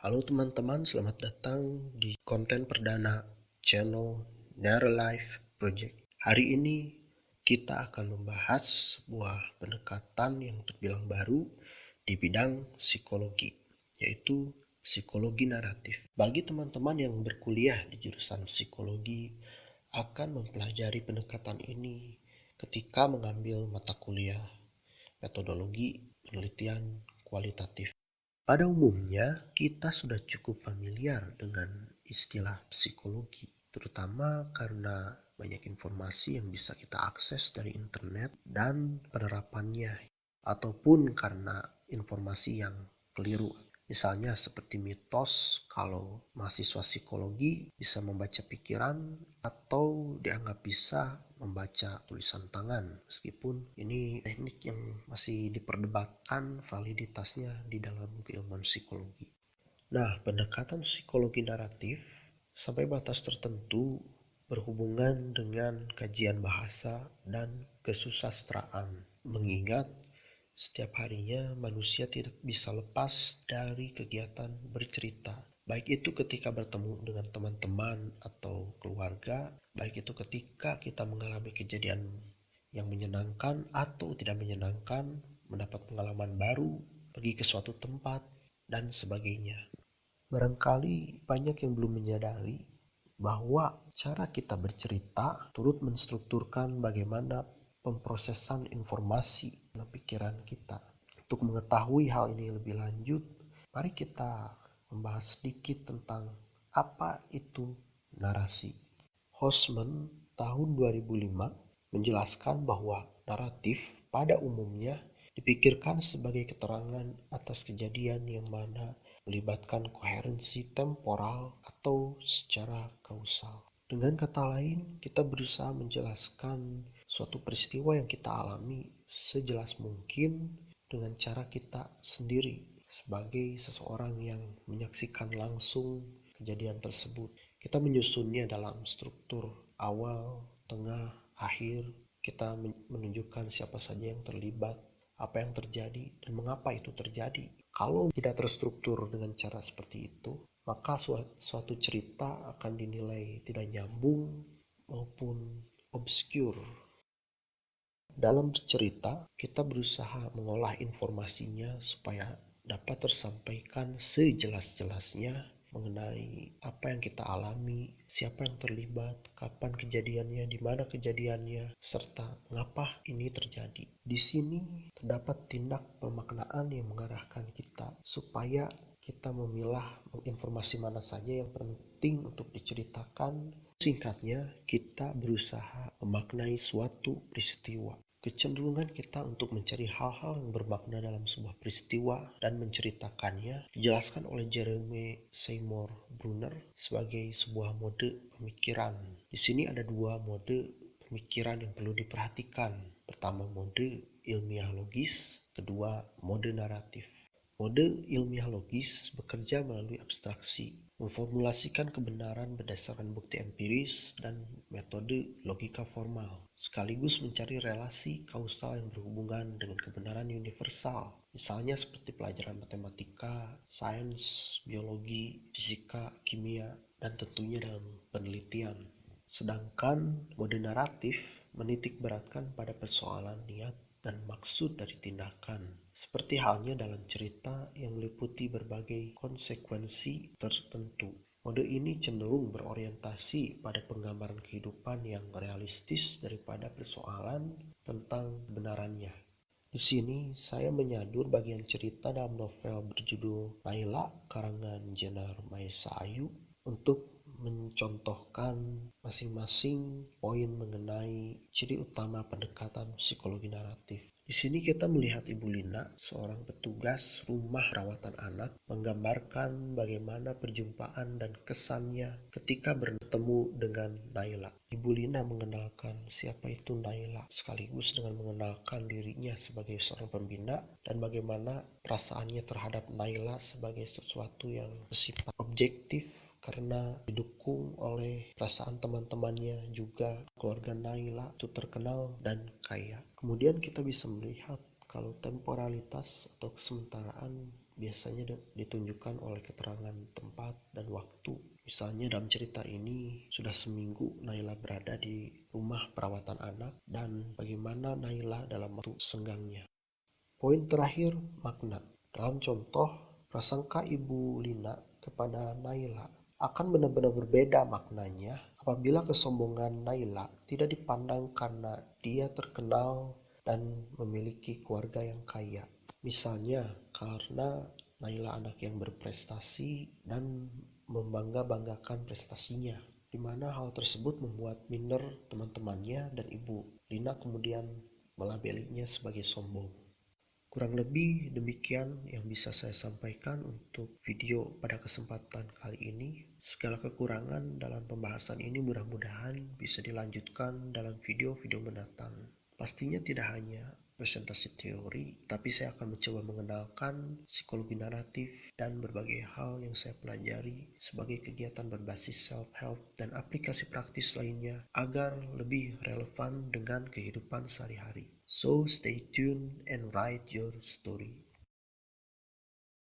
Halo teman-teman, selamat datang di konten perdana channel Nara Life Project. Hari ini kita akan membahas sebuah pendekatan yang terbilang baru di bidang psikologi, yaitu psikologi naratif. Bagi teman-teman yang berkuliah di jurusan psikologi akan mempelajari pendekatan ini ketika mengambil mata kuliah metodologi penelitian kualitatif. Pada umumnya, kita sudah cukup familiar dengan istilah psikologi, terutama karena banyak informasi yang bisa kita akses dari internet dan penerapannya, ataupun karena informasi yang keliru. Misalnya seperti mitos kalau mahasiswa psikologi bisa membaca pikiran atau dianggap bisa membaca tulisan tangan, meskipun ini teknik yang masih diperdebatkan validitasnya di dalam keilmuan psikologi. Nah, pendekatan psikologi naratif sampai batas tertentu berhubungan dengan kajian bahasa dan kesusastraan, mengingat setiap harinya manusia tidak bisa lepas dari kegiatan bercerita. Baik itu ketika bertemu dengan teman-teman atau keluarga, baik itu ketika kita mengalami kejadian yang menyenangkan atau tidak menyenangkan, mendapat pengalaman baru, pergi ke suatu tempat, dan sebagainya. Barangkali banyak yang belum menyadari bahwa cara kita bercerita turut menstrukturkan bagaimana pemrosesan informasi dalam pikiran kita. Untuk mengetahui hal ini lebih lanjut, mari kita membahas sedikit tentang apa itu narasi. Hosman tahun 2005 menjelaskan bahwa naratif pada umumnya dipikirkan sebagai keterangan atas kejadian yang mana melibatkan koherensi temporal atau secara kausal. Dengan kata lain, kita berusaha menjelaskan suatu peristiwa yang kita alami sejelas mungkin dengan cara kita sendiri sebagai seseorang yang menyaksikan langsung kejadian tersebut. Kita menyusunnya dalam struktur awal, tengah, akhir. Kita menunjukkan siapa saja yang terlibat, apa yang terjadi, dan mengapa itu terjadi. Kalau tidak terstruktur dengan cara seperti itu, maka suatu cerita akan dinilai tidak nyambung maupun obscure. Dalam bercerita, kita berusaha mengolah informasinya supaya dapat tersampaikan sejelas-jelasnya mengenai apa yang kita alami, siapa yang terlibat, kapan kejadiannya, di mana kejadiannya, serta mengapa ini terjadi. Di sini terdapat tindak pemaknaan yang mengarahkan kita supaya kita memilah informasi mana saja yang penting untuk diceritakan. Singkatnya, kita berusaha memaknai suatu peristiwa. Kecenderungan kita untuk mencari hal-hal yang bermakna dalam sebuah peristiwa dan menceritakannya dijelaskan oleh Jeremy Seymour Brunner sebagai sebuah mode pemikiran. Di sini ada dua mode pemikiran yang perlu diperhatikan. Pertama, mode ilmiah logis, kedua, mode naratif. Mode ilmiah logis bekerja melalui abstraksi, memformulasikan kebenaran berdasarkan bukti empiris dan metode logika formal, sekaligus mencari relasi kausal yang berhubungan dengan kebenaran universal, misalnya seperti pelajaran matematika, sains, biologi, fisika, kimia, dan tentunya dalam penelitian. Sedangkan mode naratif menitik beratkan pada persoalan niat dan maksud dari tindakan, seperti halnya dalam cerita yang meliputi berbagai konsekuensi tertentu. Mode ini cenderung berorientasi pada penggambaran kehidupan yang realistis daripada persoalan tentang kebenarannya. Di sini saya menyadur bagian cerita dalam novel berjudul Naila karangan Jenar Maesa Ayu untuk mencontohkan masing-masing poin mengenai ciri utama pendekatan psikologi naratif. Di sini kita melihat Ibu Lina, seorang petugas rumah perawatan anak, menggambarkan bagaimana perjumpaan dan kesannya ketika bertemu dengan Naila. Ibu Lina mengenalkan siapa itu Naila, sekaligus dengan mengenalkan dirinya sebagai seorang pembina dan bagaimana perasaannya terhadap Naila sebagai sesuatu yang bersifat objektif karena didukung oleh perasaan teman-temannya juga. Keluarga Naila itu terkenal dan kaya. Kemudian kita bisa melihat kalau temporalitas atau kesementaraan biasanya ditunjukkan oleh keterangan tempat dan waktu. Misalnya dalam cerita ini sudah seminggu Naila berada di rumah perawatan anak dan bagaimana Naila dalam waktu senggangnya. Poin terakhir, makna. Dalam contoh, prasangka Ibu Lina kepada Naila akan benar-benar berbeda maknanya apabila kesombongan Naila tidak dipandang karena dia terkenal dan memiliki keluarga yang kaya. Misalnya karena Naila anak yang berprestasi dan membangga-banggakan prestasinya, di mana hal tersebut membuat minder teman-temannya dan Ibu Lina kemudian melabelinya sebagai sombong. Kurang lebih demikian yang bisa saya sampaikan untuk video pada kesempatan kali ini. Segala kekurangan dalam pembahasan ini mudah-mudahan bisa dilanjutkan dalam video-video mendatang. Pastinya tidak hanya presentasi teori, tapi saya akan mencoba mengenalkan psikologi naratif dan berbagai hal yang saya pelajari sebagai kegiatan berbasis self-help dan aplikasi praktis lainnya agar lebih relevan dengan kehidupan sehari-hari. So stay tuned and write your story.